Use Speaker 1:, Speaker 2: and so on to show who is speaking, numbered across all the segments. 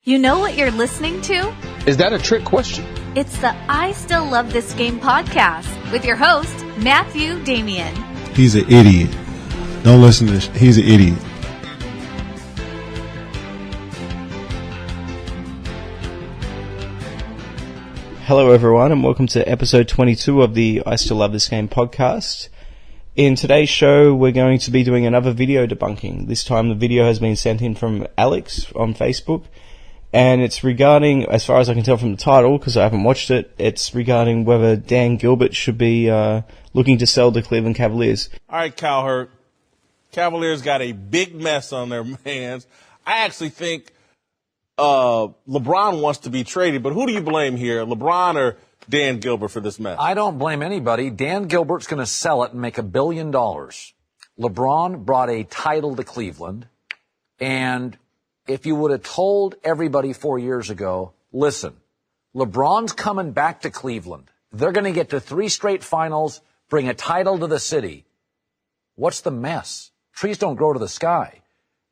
Speaker 1: You know what you're listening to?
Speaker 2: Is that a trick question?
Speaker 1: It's the I Still Love This Game podcast with your host, Matthew Damian.
Speaker 3: He's an idiot. Don't listen to this. He's an idiot.
Speaker 4: Hello everyone and welcome to episode 22 of the I Still Love This Game podcast. In today's show we're going to be doing another video debunking. This time the video has been sent in from Alex on Facebook and it's regarding, as far as I can tell from the title because I haven't watched it, it's regarding whether Dan Gilbert should be looking to sell the Cleveland Cavaliers.
Speaker 5: Alright, Cowherd. Cavaliers got a big mess on their hands. I actually think LeBron wants to be traded, but who do you blame here, LeBron or Dan Gilbert for this mess?
Speaker 6: I don't blame anybody. Dan Gilbert's going to sell it and make $1 billion. LeBron brought a title to Cleveland, and if you would have told everybody 4 years ago, listen, LeBron's coming back to Cleveland. They're going to get to 3 straight finals, bring a title to the city. What's the mess? Trees don't grow to the sky.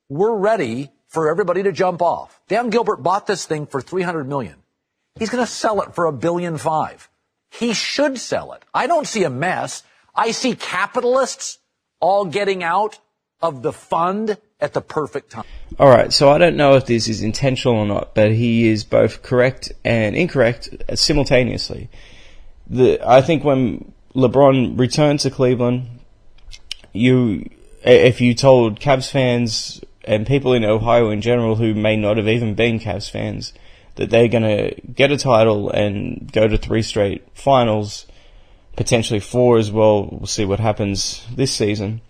Speaker 6: We're ready for everybody to jump off. Dan Gilbert bought this thing for $300 million. He's going to sell it for $1.5 billion. He should sell it. I don't see a mess. I see capitalists all getting out of the fund at the perfect time.
Speaker 4: All right, so I don't know if this is intentional or not, but he is both correct and incorrect simultaneously. I think when LeBron returned to Cleveland, if you told Cavs fans and people in Ohio in general who may not have even been Cavs fans that they're going to get a title and go to 3 straight finals, potentially 4 as well, we'll see what happens this season,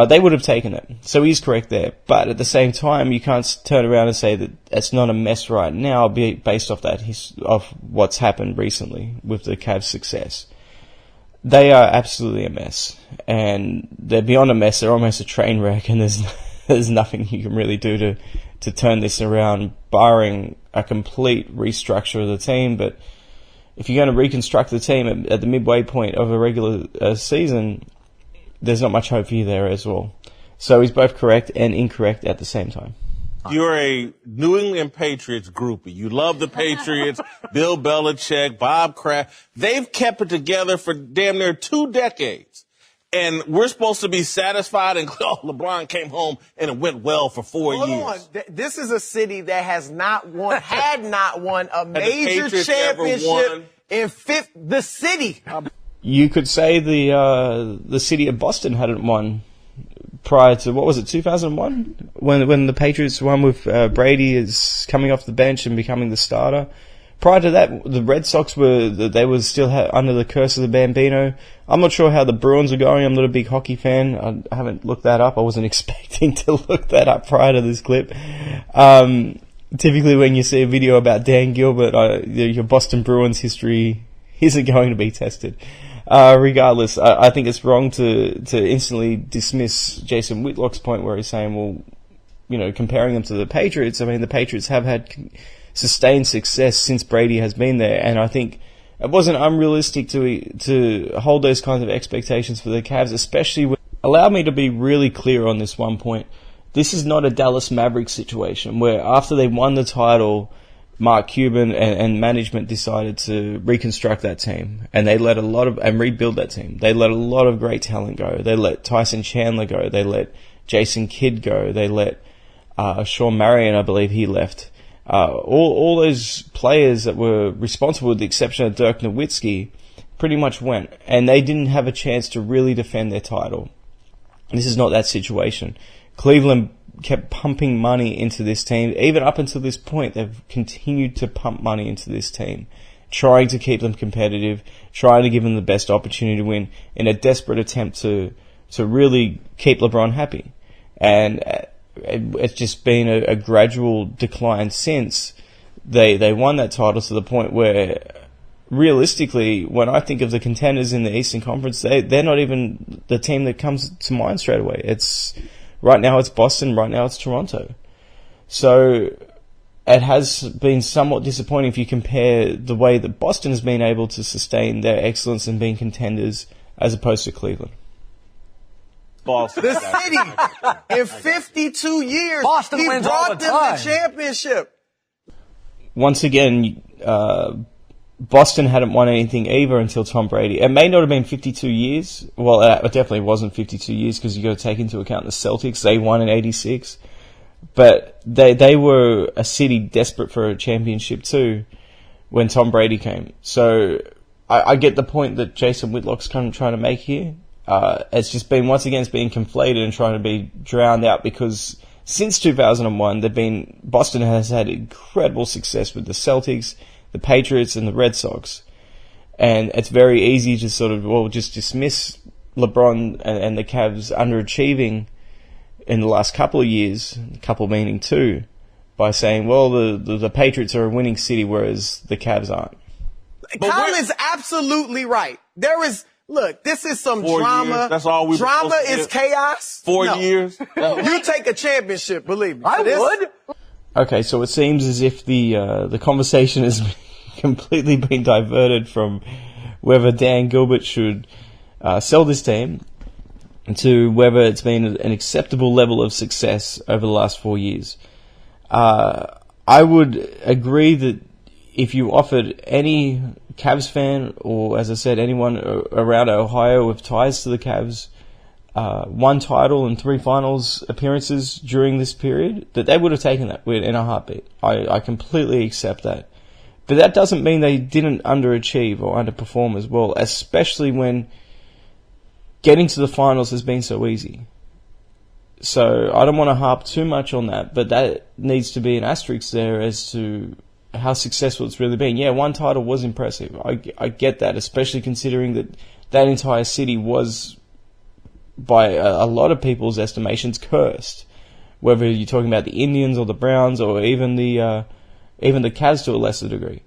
Speaker 4: they would have taken it. So he's correct there. But at the same time, you can't turn around and say that it's not a mess right now based off of what's happened recently with the Cavs' success. They are absolutely a mess. And they're beyond a mess. They're almost a train wreck, and there's nothing you can really do to turn this around, barring a complete restructure of the team. But if you're going to reconstruct the team at the midway point of a regular season, there's not much hope for you there as well. So he's both correct and incorrect at the same time.
Speaker 5: You're a New England Patriots groupie. You love the Patriots, Bill Belichick, Bob Kraft. They've kept it together for damn near 2 decades. And we're supposed to be satisfied and LeBron came home and it went well for 4 years.
Speaker 7: Hold on. This is a city that had not won a major championship in the city.
Speaker 4: You could say the city of Boston hadn't won prior to, 2001? When the Patriots won with Brady is coming off the bench and becoming the starter. Prior to that, the Red Sox were still under the curse of the Bambino. I'm not sure how the Bruins are going. I'm not a big hockey fan. I haven't looked that up. I wasn't expecting to look that up prior to this clip. Typically when you see a video about Dan Gilbert, your Boston Bruins history isn't going to be tested. Regardless, I think it's wrong to instantly dismiss Jason Whitlock's point where he's saying, comparing them to the Patriots. I mean, the Patriots have had sustained success since Brady has been there, and I think it wasn't unrealistic to hold those kinds of expectations for the Cavs, especially when, allow me to be really clear on this one point. This is not a Dallas Mavericks situation where after they won the title, Mark Cuban and management decided to reconstruct that team, and they let and rebuild that team. They let a lot of great talent go. They let Tyson Chandler go. They let Jason Kidd go. They let Sean Marion, I believe he left. All those players that were responsible, with the exception of Dirk Nowitzki, pretty much went, and they didn't have a chance to really defend their title. This is not that situation. Cleveland kept pumping money into this team. Even up until this point, they've continued to pump money into this team, trying to keep them competitive, trying to give them the best opportunity to win in a desperate attempt to really keep LeBron happy. And it's just been a gradual decline since they won that title, to the point where realistically, when I think of the contenders in the Eastern Conference, they're not even the team that comes to mind straight away. Right now it's Boston, right now it's Toronto. So it has been somewhat disappointing if you compare the way that Boston has been able to sustain their excellence and being contenders as opposed to Cleveland.
Speaker 5: Boston.
Speaker 7: The city, in 52 years,
Speaker 6: Boston
Speaker 7: he
Speaker 6: wins
Speaker 7: brought
Speaker 6: all the
Speaker 7: them
Speaker 6: time.
Speaker 7: the championship.
Speaker 4: once again, Boston hadn't won anything either until Tom Brady. It may not have been 52 years. Well, it definitely wasn't 52 years because you got to take into account the Celtics. They won in 86. But they were a city desperate for a championship too when Tom Brady came. So I get the point that Jason Whitlock's kind of trying to make here. It's just been, once again, it's being conflated and trying to be drowned out because since 2001, Boston has had incredible success with the Celtics, the Patriots, and the Red Sox. And it's very easy to sort of, just dismiss LeBron and the Cavs underachieving in the last couple of years, couple meaning two, by saying, well, the Patriots are a winning city, whereas the Cavs aren't.
Speaker 7: Colin's absolutely right. Look, this is some
Speaker 5: 4
Speaker 7: drama.
Speaker 5: Years. That's all we.
Speaker 7: Drama is chaos.
Speaker 5: 4 years.
Speaker 7: You take a championship, believe me.
Speaker 6: I would.
Speaker 4: Okay, so it seems as if the conversation has completely been diverted from whether Dan Gilbert should sell this team to whether it's been an acceptable level of success over the last 4 years. I would agree that if you offered any Cavs fan, or as I said, anyone around Ohio with ties to the Cavs, one title and 3 finals appearances during this period, that they would have taken that in a heartbeat. I completely accept that. But that doesn't mean they didn't underachieve or underperform as well, especially when getting to the finals has been so easy. So I don't want to harp too much on that, but that needs to be an asterisk there as to how successful it's really been. Yeah, one title was impressive. I get that, especially considering that entire city was, by a lot of people's estimations, cursed. Whether you're talking about the Indians or the Browns or even the Cavs to a lesser degree.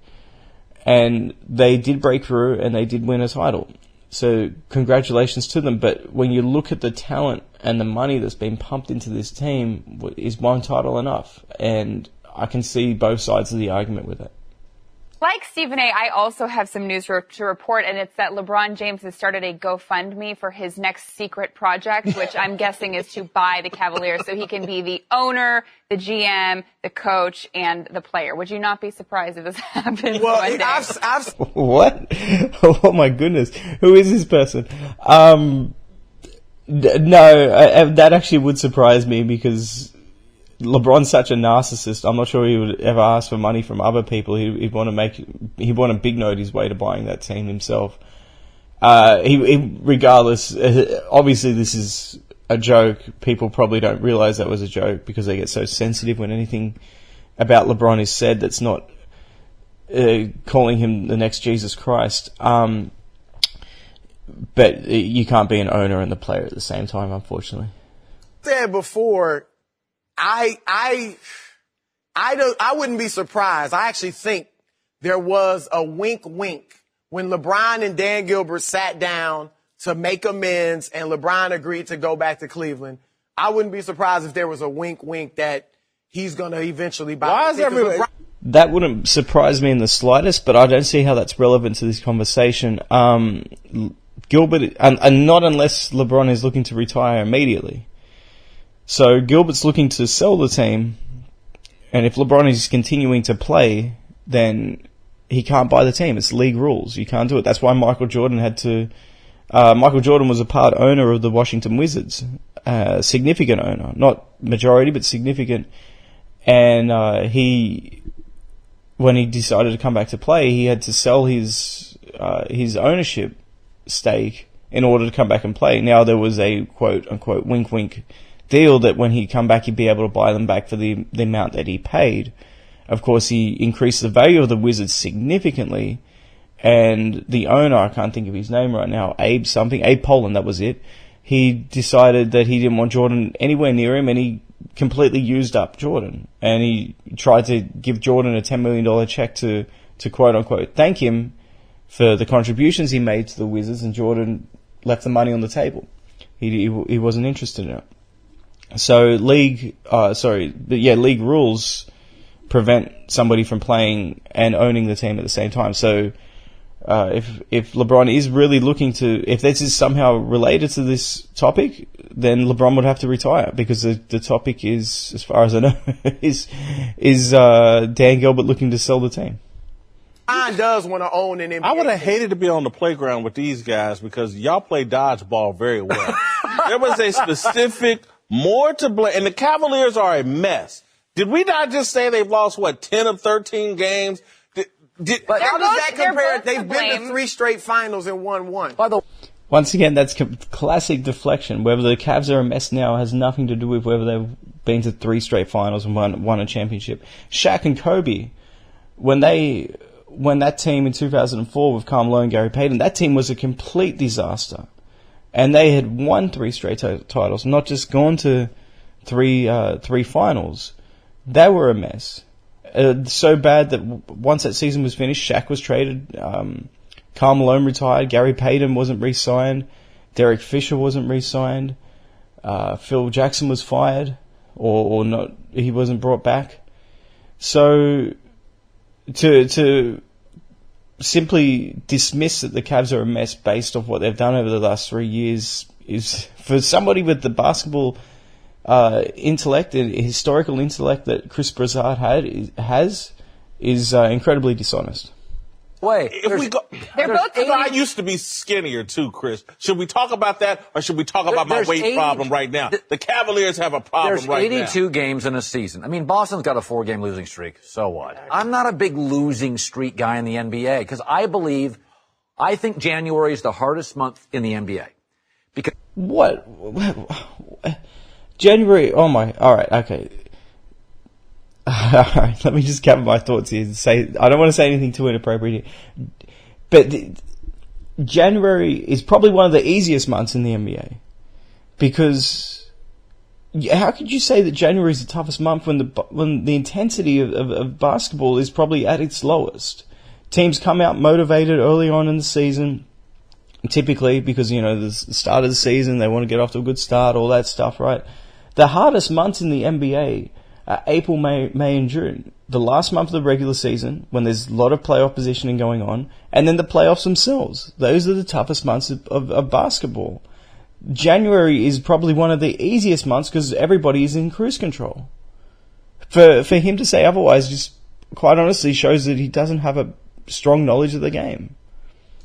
Speaker 4: And they did break through and they did win a title. So congratulations to them. But when you look at the talent and the money that's been pumped into this team, is one title enough? And I can see both sides of the argument with it.
Speaker 2: Like Stephen A., I also have some news to report, and it's that LeBron James has started a GoFundMe for his next secret project, which I'm guessing is to buy the Cavaliers so he can be the owner, the GM, the coach, and the player. Would you not be surprised if this happens one day?
Speaker 4: What? Oh my goodness. Who is this person? No, that actually would surprise me because LeBron's such a narcissist. I'm not sure he would ever ask for money from other people. He'd want to big note his way to buying that team himself. Regardless, obviously this is a joke. People probably don't realize that was a joke because they get so sensitive when anything about LeBron is said that's not calling him the next Jesus Christ. But you can't be an owner and the player at the same time, unfortunately.
Speaker 7: Said before, I wouldn't be surprised. I actually think there was a wink when LeBron and Dan Gilbert sat down to make amends and LeBron agreed to go back to Cleveland. I wouldn't be surprised if there was a wink that he's going to eventually buy.
Speaker 5: Why is everybody?
Speaker 4: That wouldn't surprise me in the slightest, but I don't see how that's relevant to this conversation. Gilbert, and not unless LeBron is looking to retire immediately. So Gilbert's looking to sell the team, and if LeBron is continuing to play, then he can't buy the team. It's league rules. You can't do it. That's why Michael Jordan was a part owner of the Washington Wizards, significant owner, not majority, but significant. And when he decided to come back to play, he had to sell his ownership stake in order to come back and play. Now there was a quote unquote wink deal that when he'd come back, he'd be able to buy them back for the amount that he paid. Of course, he increased the value of the Wizards significantly, and the owner, I can't think of his name right now, Abe Poland, that was it. He decided that he didn't want Jordan anywhere near him, and he completely used up Jordan. And he tried to give Jordan a $10 million check to quote unquote thank him for the contributions he made to the Wizards, and Jordan left the money on the table. He wasn't interested in it. So league rules prevent somebody from playing and owning the team at the same time. So If LeBron is really looking to, if this is somehow related to this topic, then LeBron would have to retire, because the topic is, as far as I know, is Dan Gilbert looking to sell the team.
Speaker 7: LeBron does want to own an NBA.
Speaker 5: I would have hated to be on the playground with these guys, because y'all play dodgeball very well. There was a specific more to blame, and the Cavaliers are a mess. Did we not just say they've lost, 10 of 13 games?
Speaker 7: But how does that compare?
Speaker 2: they're
Speaker 7: They've
Speaker 2: both to
Speaker 7: been to
Speaker 2: blame.
Speaker 7: 3 straight finals and won 1.
Speaker 6: By the
Speaker 4: Once again, that's classic deflection. Whether the Cavs are a mess now has nothing to do with whether they've been to 3 straight finals and won a championship. Shaq and Kobe, when that team in 2004 with Carmelo and Gary Payton, that team was a complete disaster. And they had won 3 straight titles, not just gone to three finals. They were a mess. So bad that once that season was finished, Shaq was traded, Carmelo retired, Gary Payton wasn't re-signed, Derek Fisher wasn't re-signed, Phil Jackson was fired, or not, he wasn't brought back. So to simply dismiss that the Cavs are a mess based off what they've done over the last 3 years is, for somebody with the basketball intellect and historical intellect that Chris Broussard has, is incredibly dishonest.
Speaker 6: way,
Speaker 5: If we go,
Speaker 2: They're both
Speaker 5: I used to be skinnier too, Chris. Should we talk about that, or should we talk about my weight problem right now? The Cavaliers have a problem
Speaker 6: there's
Speaker 5: right now.
Speaker 6: 82 games in a season. I mean, Boston's got a 4-game losing streak. So what? I'm not a big losing streak guy in the NBA, because I think January is the hardest month in the NBA. Because
Speaker 4: What? January, oh my, alright, okay. Alright, let me just gather my thoughts here and say, I don't want to say anything too inappropriate here. But January is probably one of the easiest months in the NBA. Because how could you say that January is the toughest month when the intensity of basketball is probably at its lowest? Teams come out motivated early on in the season, typically because, the start of the season, they want to get off to a good start, all that stuff, right? The hardest months in the NBA are April, May, and June. The last month of the regular season, when there's a lot of playoff positioning going on, and then the playoffs themselves. Those are the toughest months of basketball. January is probably one of the easiest months because everybody is in cruise control. For him to say otherwise just quite honestly shows that he doesn't have a strong knowledge of the game.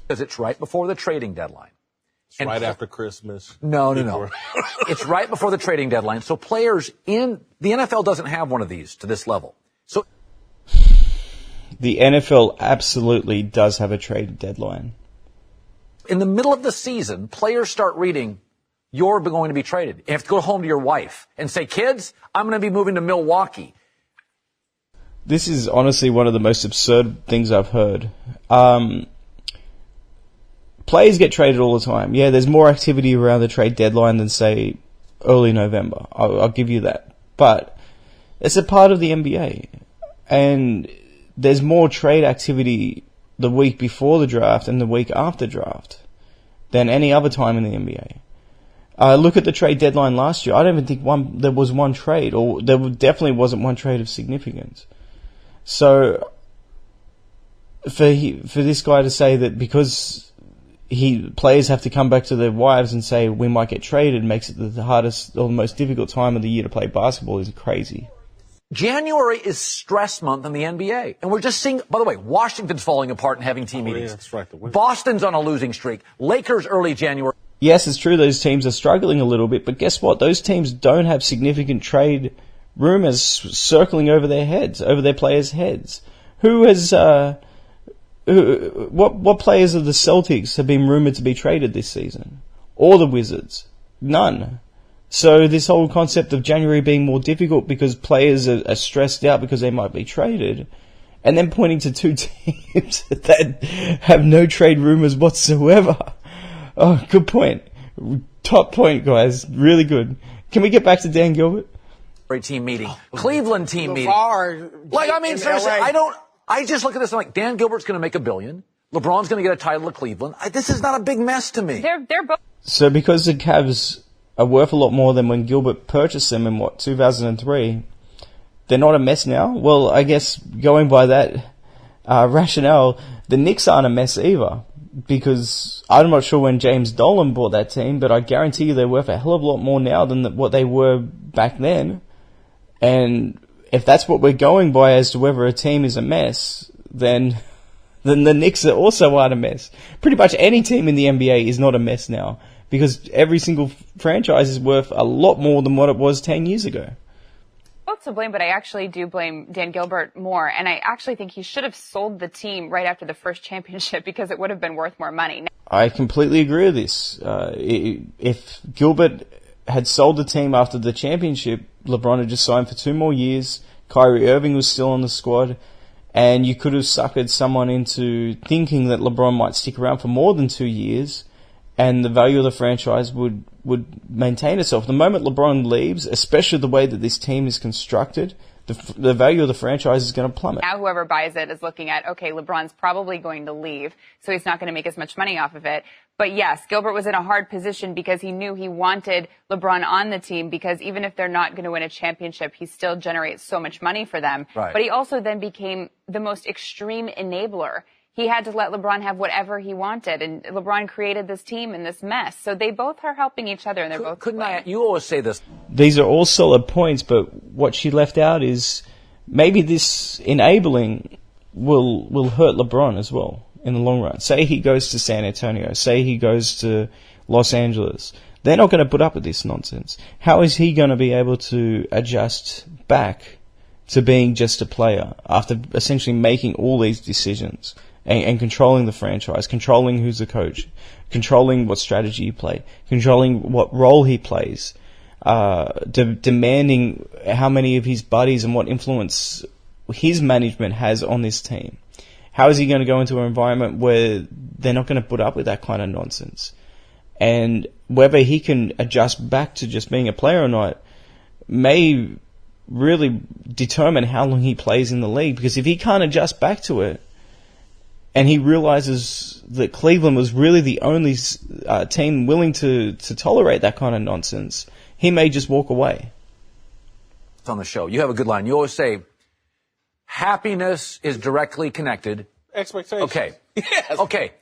Speaker 6: Because it's right before the trading deadline.
Speaker 5: It's right after Christmas.
Speaker 6: No. It's right before the trading deadline. So players the NFL doesn't have one of these to this level. So
Speaker 4: the NFL absolutely does have a trade deadline.
Speaker 6: In the middle of the season, players start reading, you're going to be traded. You have to go home to your wife and say, kids, I'm going to be moving to Milwaukee.
Speaker 4: This is honestly one of the most absurd things I've heard. Players get traded all the time. Yeah, there's more activity around the trade deadline than, say, early November. I'll give you that. But it's a part of the NBA. And there's more trade activity the week before the draft and the week after draft than any other time in the NBA. Look at the trade deadline last year. I don't even think there was one trade, or there definitely wasn't one trade of significance. So for this guy to say that because players have to come back to their wives and say we might get traded makes it the hardest or the most difficult time of the year to play basketball is crazy.
Speaker 6: January is stress month in the NBA. And we're just seeing, by the way, Washington's falling apart and having team meetings.
Speaker 5: Yeah, that's right.
Speaker 6: Boston's on a losing streak. Lakers early January.
Speaker 4: Yes, it's true those teams are struggling a little bit, but guess what? Those teams don't have significant trade rumors circling over their heads, over their players' heads. What players of the Celtics have been rumored to be traded this season? Or the Wizards? None. So this whole concept of January being more difficult because players are stressed out because they might be traded, and then pointing to two teams that have no trade rumors whatsoever. Oh, good point. Top point, guys. Really good. Can we get back to Dan Gilbert?
Speaker 6: Team meeting. Cleveland team meeting. Seriously,
Speaker 7: LA.
Speaker 6: I just look at this and I'm like, Dan Gilbert's going to make $1 billion. LeBron's going to get a title at Cleveland. This is not a big mess to me.
Speaker 2: They're both.
Speaker 4: So because the Cavs are worth a lot more than when Gilbert purchased them in 2003, they're not a mess now? Well, I guess going by that rationale, the Knicks aren't a mess either, because I'm not sure when James Dolan bought that team, but I guarantee you they're worth a hell of a lot more now than what they were back then. And if that's what we're going by as to whether a team is a mess, then the Knicks are also aren't a mess. Pretty much any team in the NBA is not a mess now, because every single franchise is worth a lot more than what it was 10 years ago.
Speaker 2: Both to blame, but I actually do blame Dan Gilbert more, and I actually think he should have sold the team right after the first championship because it would have been worth more money.
Speaker 4: I completely agree with this. If Gilbert had sold the team after the championship, LeBron had just signed for 2 more years, Kyrie Irving was still on the squad, and you could have suckered someone into thinking that LeBron might stick around for more than 2 years, and the value of the franchise would maintain itself. The moment LeBron leaves, especially the way that this team is constructed, the value of the franchise is going to plummet.
Speaker 2: Now whoever buys it is looking at, okay, LeBron's probably going to leave, so he's not going to make as much money off of it. But yes, Gilbert was in a hard position because he knew he wanted LeBron on the team, because even if they're not going to win a championship, he still generates so much money for them.
Speaker 6: Right.
Speaker 2: But he also then became the most extreme enabler. He had to let LeBron have whatever he wanted, and LeBron created this team in this mess. So they both are helping each other, and they're both.
Speaker 6: Couldn't I? You always say this.
Speaker 4: These are all solid points, but what she left out is maybe this enabling will hurt LeBron as well in the long run. Say he goes to San Antonio. Say he goes to Los Angeles. They're not going to put up with this nonsense. How is he going to be able to adjust back to being just a player after essentially making all these decisions? And controlling the franchise, controlling who's the coach, controlling what strategy you play, controlling what role he plays, demanding how many of his buddies and what influence his management has on this team. How is he going to go into an environment where they're not going to put up with that kind of nonsense? And whether he can adjust back to just being a player or not may really determine how long he plays in the league, because if he can't adjust back to it, and he realizes that Cleveland was really the only team willing to tolerate that kind of nonsense, he may just walk away.
Speaker 6: It's on the show. You have a good line. You always say, happiness is directly connected.
Speaker 5: Expectations.
Speaker 6: Okay.
Speaker 5: Yes.
Speaker 6: Okay.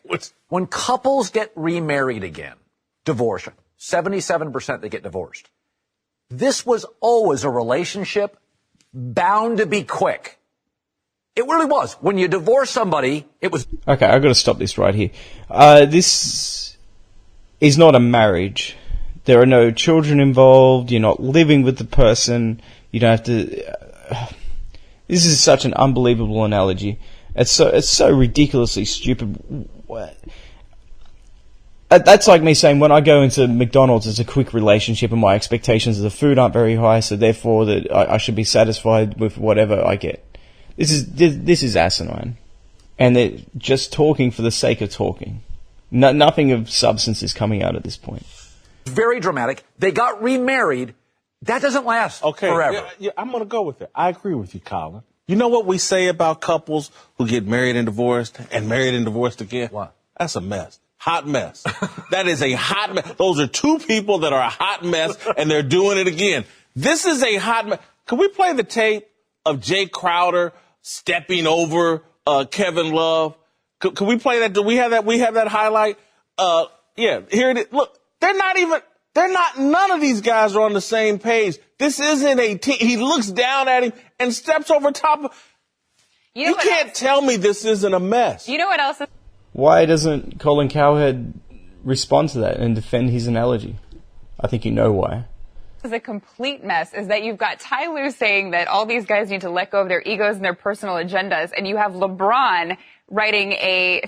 Speaker 6: When couples get remarried again, divorce, 77% they get divorced. This was always a relationship bound to be quick. It really was. When you divorce somebody, it was...
Speaker 4: Okay, I've got to stop this right here. This is not a marriage. There are no children involved. You're not living with the person. You don't have to... This is such an unbelievable analogy. It's so ridiculously stupid. That's like me saying when I go into McDonald's, it's a quick relationship and my expectations of the food aren't very high, so therefore that I should be satisfied with whatever I get. This is asinine, and they're just talking for the sake of talking. Nothing of substance is coming out at this point.
Speaker 6: Very dramatic. They got remarried. That doesn't last forever.
Speaker 5: Yeah, I'm going to go with it. I agree with you, Colin. You know what we say about couples who get married and divorced again?
Speaker 6: What?
Speaker 5: That's a mess. Hot mess. That is a hot mess. Those are two people that are a hot mess, and they're doing it again. This is a hot mess. Can we play the tape of Jay Crowder stepping over Kevin Love? Can we play that? Do we have that? We have that highlight? Yeah, here it is. Look, none of these guys are on the same page. This isn't a team. He looks down at him and steps over top of... You can't tell me this isn't a mess.
Speaker 2: You know what else?
Speaker 4: Why doesn't Colin Cowherd respond to that and defend his analogy? I think you know why.
Speaker 2: Is a complete mess is that you've got Ty Lue saying that all these guys need to let go of their egos and their personal agendas, and you have LeBron writing a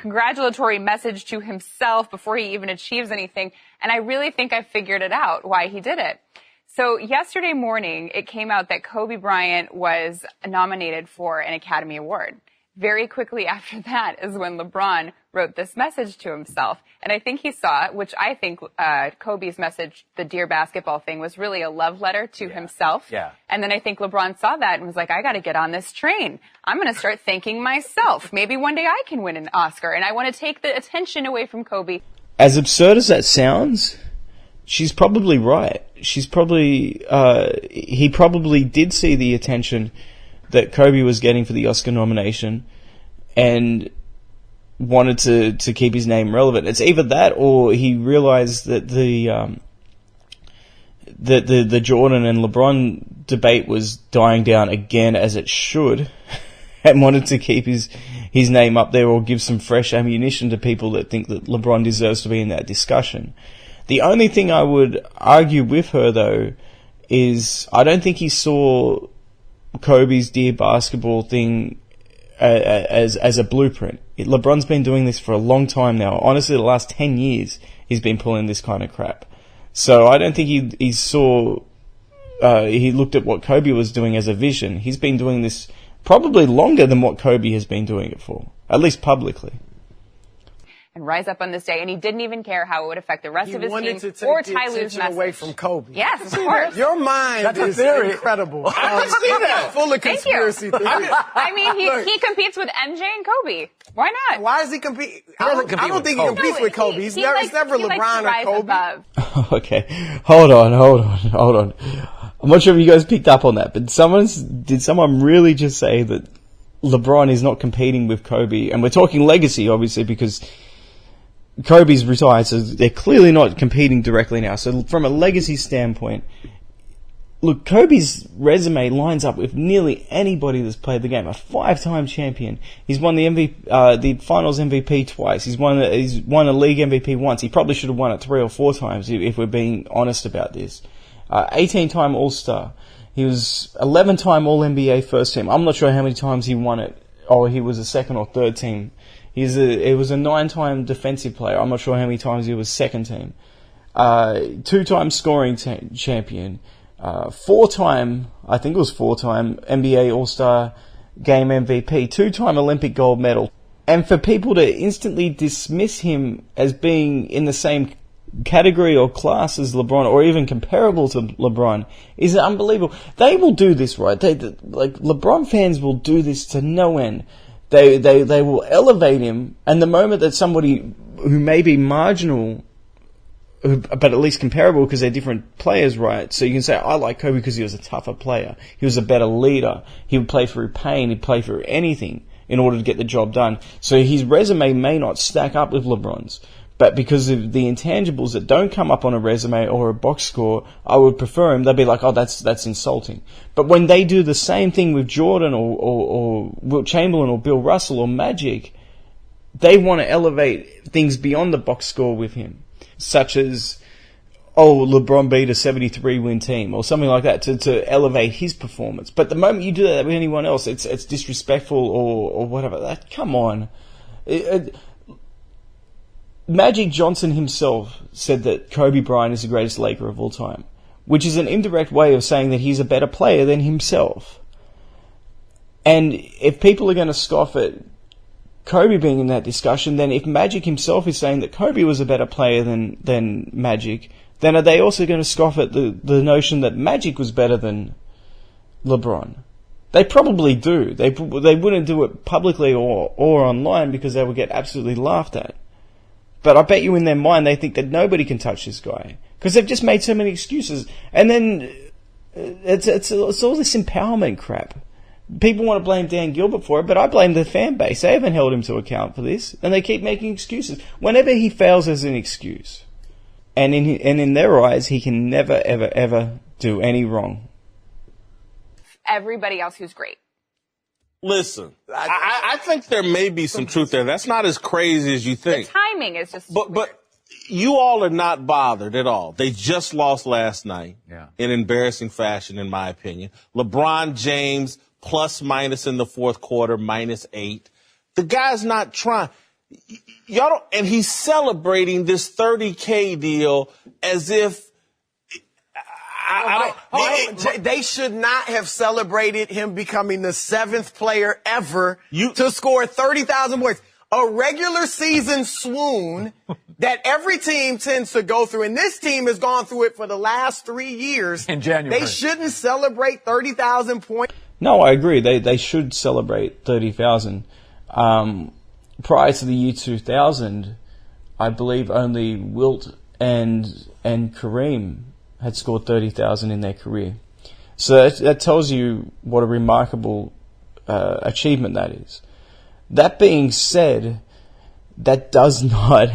Speaker 2: congratulatory message to himself before he even achieves anything. And I really think I figured it out why he did it. So yesterday morning, it came out that Kobe Bryant was nominated for an Academy Award. Very quickly after that is when LeBron wrote this message to himself. And I think he saw it, which I think Kobe's message, the Dear Basketball thing, was really a love letter to himself.
Speaker 6: Yeah.
Speaker 2: And then I think LeBron saw that and was like, I got to get on this train. I'm going to start thanking myself. Maybe one day I can win an Oscar. And I want to take the attention away from Kobe.
Speaker 4: As absurd as that sounds, she's probably right. She's probably, he probably did see the attention that Kobe was getting for the Oscar nomination, and wanted to keep his name relevant. It's either that or he realized that the Jordan and LeBron debate was dying down again, as it should, and wanted to keep his name up there or give some fresh ammunition to people that think that LeBron deserves to be in that discussion. The only thing I would argue with her, though, is I don't think he saw Kobe's Dear Basketball thing as a blueprint. LeBron's been doing this for a long time now. Honestly, the last 10 years, he's been pulling this kind of crap. So I don't think he saw, he looked at what Kobe was doing as a vision. He's been doing this probably longer than what Kobe has been doing it for, at least publicly.
Speaker 2: And rise up on this day, and he didn't even care how it would affect the rest of his team
Speaker 7: to take
Speaker 2: or
Speaker 7: the
Speaker 2: Ty Lue's
Speaker 7: attention
Speaker 2: message.
Speaker 7: away from Kobe.
Speaker 2: Yes, of course.
Speaker 7: Your mind is incredible.
Speaker 5: I can see that.
Speaker 7: Full of
Speaker 2: Thank you.
Speaker 7: conspiracy theories.
Speaker 2: I mean, he competes with MJ and Kobe. Why not?
Speaker 7: Why does he compete?
Speaker 6: doesn't compete
Speaker 7: I don't
Speaker 6: with
Speaker 7: think
Speaker 6: Kobe.
Speaker 7: he competes with Kobe. It's never
Speaker 2: he likes
Speaker 7: LeBron
Speaker 2: to rise
Speaker 7: or Kobe.
Speaker 2: above.
Speaker 4: Okay, hold on. I'm not sure if you guys picked up on that, but did someone really just say that LeBron is not competing with Kobe? And we're talking legacy, obviously, because Kobe's retired, so they're clearly not competing directly now. So from a legacy standpoint, look, Kobe's resume lines up with nearly anybody that's played the game. A 5-time champion. He's won the the Finals MVP twice. He's won a league MVP once. He probably should have won it 3 or 4 times if we're being honest about this. 18-time All-Star. He was 11-time All-NBA first team. I'm not sure how many times he won it, or he was a second or third team. He was a 9-time defensive player. I'm not sure how many times he was second team. 2-time scoring champion. 4-time, I think it was 4-time NBA All-Star Game MVP. 2-time Olympic gold medal. And for people to instantly dismiss him as being in the same category or class as LeBron, or even comparable to LeBron, is unbelievable. They will do this, right? Like LeBron fans will do this to no end. They will elevate him, and the moment that somebody who may be marginal, but at least comparable because they're different players, right? So you can say, I like Kobe because he was a tougher player. He was a better leader. He would play through pain. He'd play through anything in order to get the job done. So his resume may not stack up with LeBron's, but because of the intangibles that don't come up on a resume or a box score, I would prefer him. They'd be like, oh, that's insulting. But when they do the same thing with Jordan or Wilt Chamberlain or Bill Russell or Magic, they want to elevate things beyond the box score with him, such as, oh, LeBron beat a 73-win team or something like that to elevate his performance. But the moment you do that with anyone else, it's disrespectful or whatever. Come on. Magic Johnson himself said that Kobe Bryant is the greatest Laker of all time, which is an indirect way of saying that he's a better player than himself. And if people are going to scoff at Kobe being in that discussion, then if Magic himself is saying that Kobe was a better player than Magic, then are they also going to scoff at the notion that Magic was better than LeBron? They probably do. They wouldn't do it publicly or online because they would get absolutely laughed at. But I bet you in their mind they think that nobody can touch this guy because they've just made so many excuses. And then it's all this empowerment crap. People want to blame Dan Gilbert for it, but I blame the fan base. They haven't held him to account for this, and they keep making excuses. Whenever he fails as an excuse, and in their eyes, he can never, ever, ever do any wrong.
Speaker 2: Everybody else who's great.
Speaker 5: Listen, I think there may be some truth there. That's not as crazy as you think.
Speaker 2: The timing is just
Speaker 5: But you all are not bothered at all. They just lost last night in embarrassing fashion, in my opinion. LeBron James, plus minus in the fourth quarter, -8. The guy's not trying. Y'all don't, and he's celebrating this $30K deal as if
Speaker 7: They should not have celebrated him becoming the 7th player ever to score 30,000 points. A regular season swoon that every team tends to go through, and this team has gone through it for the last 3 years.
Speaker 6: In January.
Speaker 7: They shouldn't celebrate 30,000 points.
Speaker 4: No, I agree. They should celebrate 30,000. Prior to the year 2000, I believe only Wilt and Kareem had scored 30,000 in their career. So that tells you what a remarkable achievement that is. That being said, that does not.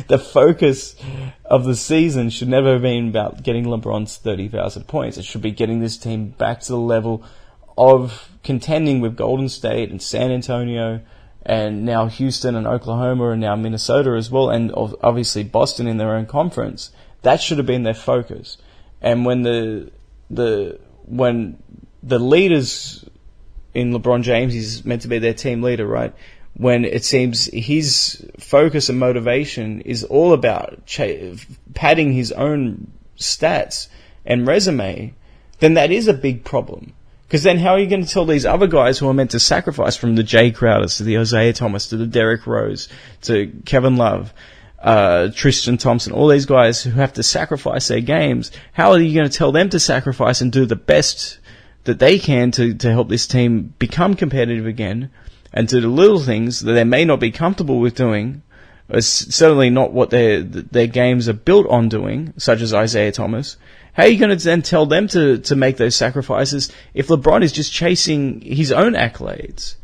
Speaker 4: The focus of the season should never have been about getting LeBron's 30,000 points. It should be getting this team back to the level of contending with Golden State and San Antonio, and now Houston and Oklahoma, and now Minnesota as well, and obviously Boston in their own conference. That should have been their focus. And when the leaders in LeBron James, he's meant to be their team leader, right? When it seems his focus and motivation is all about padding his own stats and resume, then that is a big problem. Because then how are you going to tell these other guys who are meant to sacrifice, from the Jay Crowders to the Isaiah Thomas to the Derrick Rose to Kevin Love, Tristan Thompson, all these guys who have to sacrifice their games, how are you going to tell them to sacrifice and do the best that they can to help this team become competitive again, and do the little things that they may not be comfortable with doing, certainly not what their games are built on doing, such as Isaiah Thomas? How are you going to then tell them to make those sacrifices if LeBron is just chasing his own accolades?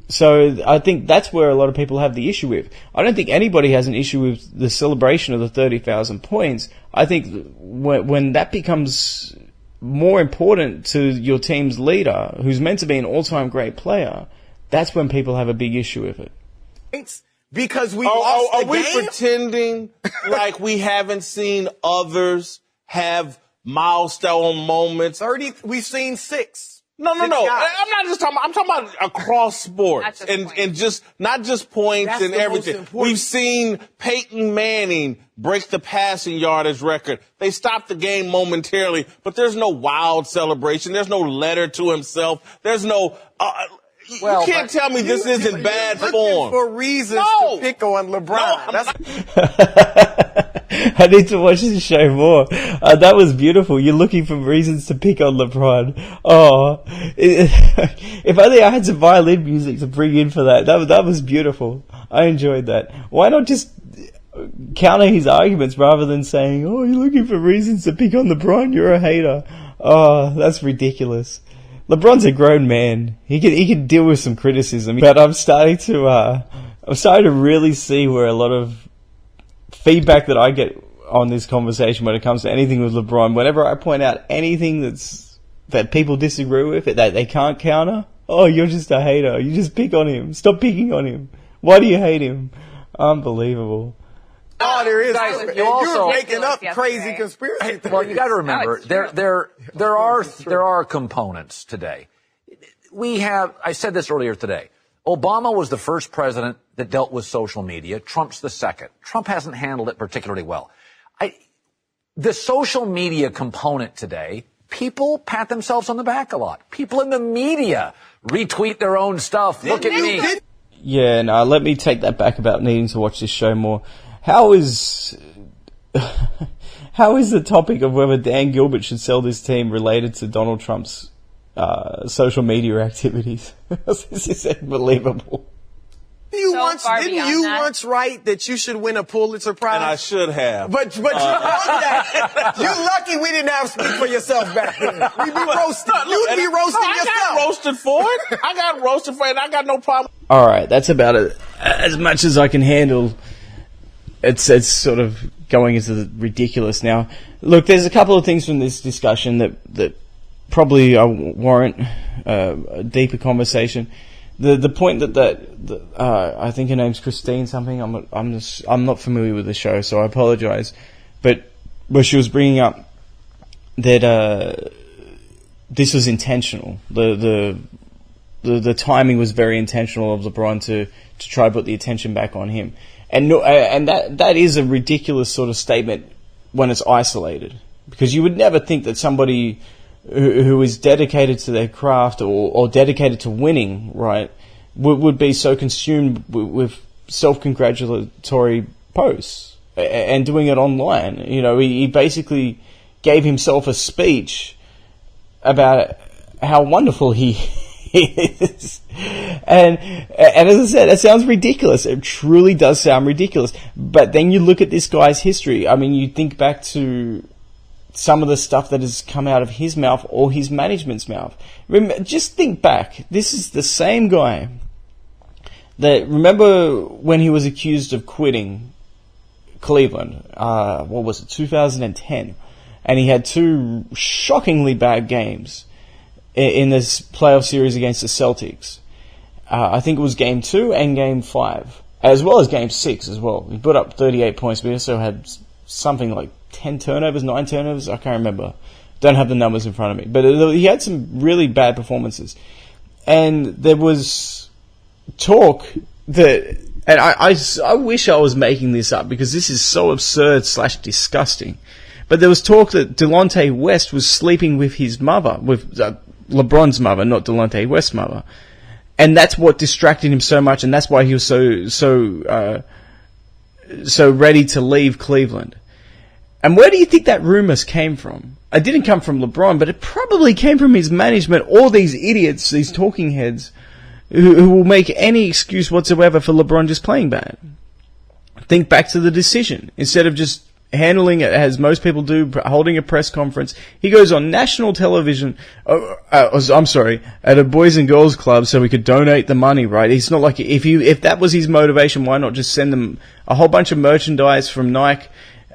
Speaker 4: So I think that's where a lot of people have the issue with. I don't think anybody has an issue with the celebration of the 30,000 points. I think when that becomes more important to your team's leader, who's meant to be an all-time great player, that's when people have a big issue with it.
Speaker 7: Because we lost the game?
Speaker 5: Are we pretending like we haven't seen others have milestone moments?
Speaker 7: 30, we've seen 6.
Speaker 5: No. I'm not just talking about, I'm talking about across sports and just, not just points and everything. We've seen Peyton Manning break the passing yardage record. They stopped the game momentarily, but there's no wild celebration. There's no letter to himself. There's no, you can't tell me this isn't bad form.
Speaker 7: For reasons to pick on LeBron.
Speaker 4: I need to watch this show more. That was beautiful. You're looking for reasons to pick on LeBron. Oh, if only I had some violin music to bring in for that. That was beautiful. I enjoyed that. Why not just counter his arguments rather than saying, "Oh, you're looking for reasons to pick on LeBron. You're a hater." Oh, that's ridiculous. LeBron's a grown man. He can deal with some criticism, but I'm starting to really see where a lot of feedback that I get on this conversation when it comes to anything with LeBron, whenever I point out anything that people disagree with, that they can't counter, oh, you're just a hater. You just pick on him. Stop picking on him. Why do you hate him? Unbelievable.
Speaker 7: Oh, there is.
Speaker 6: Guys,
Speaker 7: you're making up crazy conspiracy theories.
Speaker 6: Well, you got to remember, there are components today. I said this earlier today. Obama was the first president that dealt with social media. Trump's the second. Trump hasn't handled it particularly well. The social media component today, people pat themselves on the back a lot. People in the media retweet their own stuff. Look at me.
Speaker 4: Yeah, no, let me take that back about needing to watch this show more. How is the topic of whether Dan Gilbert should sell this team related to Donald Trump's social media activities? This is unbelievable.
Speaker 7: Didn't you once write that you should win a Pulitzer Prize?
Speaker 5: And I should have.
Speaker 7: But you wrote that. You're lucky we didn't have Speak for Yourself back then. We'd be roasted. You'd be roasting yourself.
Speaker 5: I got roasted for it. I got roasted for it, and I got no problem.
Speaker 4: All right, that's about it. As much as I can handle. It's sort of going into the ridiculous now. Look, there's a couple of things from this discussion that probably warrant a deeper conversation. The point that I think her name's Christine something. I'm not familiar with the show, so I apologize. But where she was bringing up that this was intentional. The timing was very intentional of LeBron to try to put the attention back on him. And that is a ridiculous sort of statement when it's isolated, because you would never think that somebody who is dedicated to their craft or dedicated to winning, right, would be so consumed with self-congratulatory posts and doing it online. You know, he basically gave himself a speech about how wonderful he is. And as I said, that sounds ridiculous. It truly does sound ridiculous. But then you look at this guy's history. I mean, you think back to some of the stuff that has come out of his mouth or his management's mouth. Just think back. This is the same guy remember when he was accused of quitting Cleveland? What was it, 2010? And he had 2 shockingly bad games in this playoff series against the Celtics. I think it was Game 2 and Game 5, as well as Game 6 as well. He put up 38 points, but he also had something like 10 turnovers, 9 turnovers. I can't remember. Don't have the numbers in front of me. But he had some really bad performances. And there was talk that, and I wish I was making this up because this is so absurd / disgusting. But there was talk that Delonte West was sleeping with his mother, with LeBron's mother, not Delonte West's mother. And that's what distracted him so much, and that's why he was so ready to leave Cleveland. And where do you think that rumors came from? It didn't come from LeBron, but it probably came from his management, all these idiots, these talking heads, who will make any excuse whatsoever for LeBron just playing bad. Think back to the decision. Instead of just handling it as most people do, holding a press conference, he goes on national television, at a Boys and Girls Club so we could donate the money, right? It's not like, if that was his motivation, why not just send them a whole bunch of merchandise from Nike,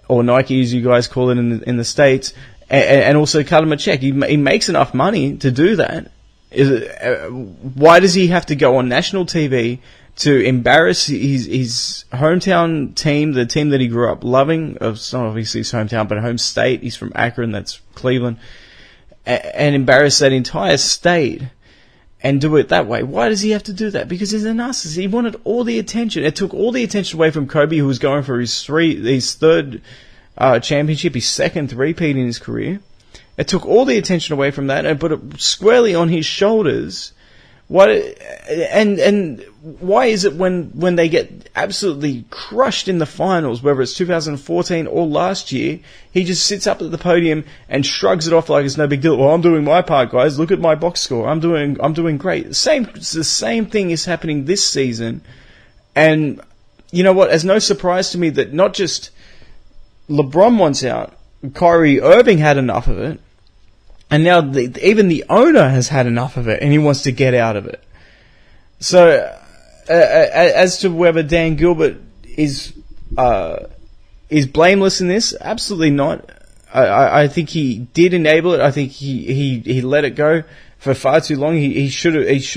Speaker 4: or Nike as you guys call it in the States, and also cut him a check. He makes enough money to do that. Why does he have to go on national TV to embarrass his hometown team, the team that he grew up loving? It's not obviously his hometown, but home state. He's from Akron, that's Cleveland. And embarrass that entire state and do it that way. Why does he have to do that? Because he's a narcissist. He wanted all the attention. It took all the attention away from Kobe, who was going for his third championship, his second three-peat in his career. It took all the attention away from that and put it squarely on his shoulders. Why is it when they get absolutely crushed in the finals, whether it's 2014 or last year, he just sits up at the podium and shrugs it off like it's no big deal. Well, I'm doing my part, guys. Look at my box score. I'm doing great. The same thing is happening this season. And you know what? It's no surprise to me that not just LeBron wants out, Kyrie Irving had enough of it. And now even the owner has had enough of it, and he wants to get out of it. So, as to whether Dan Gilbert is blameless in this, absolutely not. I think he did enable it. I think he let it go for far too long. He should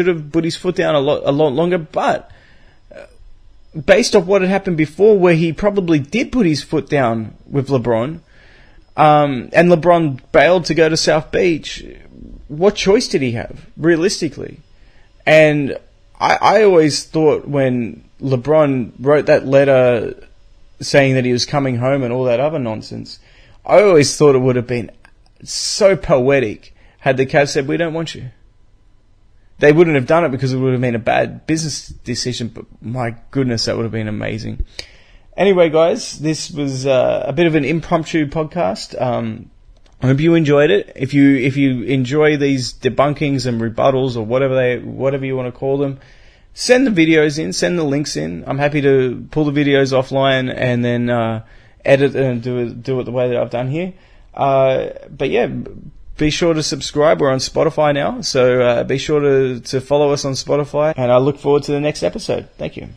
Speaker 4: have put his foot down a lot longer. But based off what had happened before, where he probably did put his foot down with LeBron. And LeBron bailed to go to South Beach. What choice did he have, realistically? And I always thought when LeBron wrote that letter saying that he was coming home and all that other nonsense, I always thought it would have been so poetic had the Cavs said, we don't want you. They wouldn't have done it because it would have been a bad business decision, but my goodness, that would have been amazing. Anyway, guys, this was a bit of an impromptu podcast. I hope you enjoyed it. If you enjoy these debunkings and rebuttals or whatever you want to call them, send the videos in, send the links in. I'm happy to pull the videos offline and then edit and do it the way that I've done here. But yeah, be sure to subscribe. We're on Spotify now, so be sure to follow us on Spotify. And I look forward to the next episode. Thank you.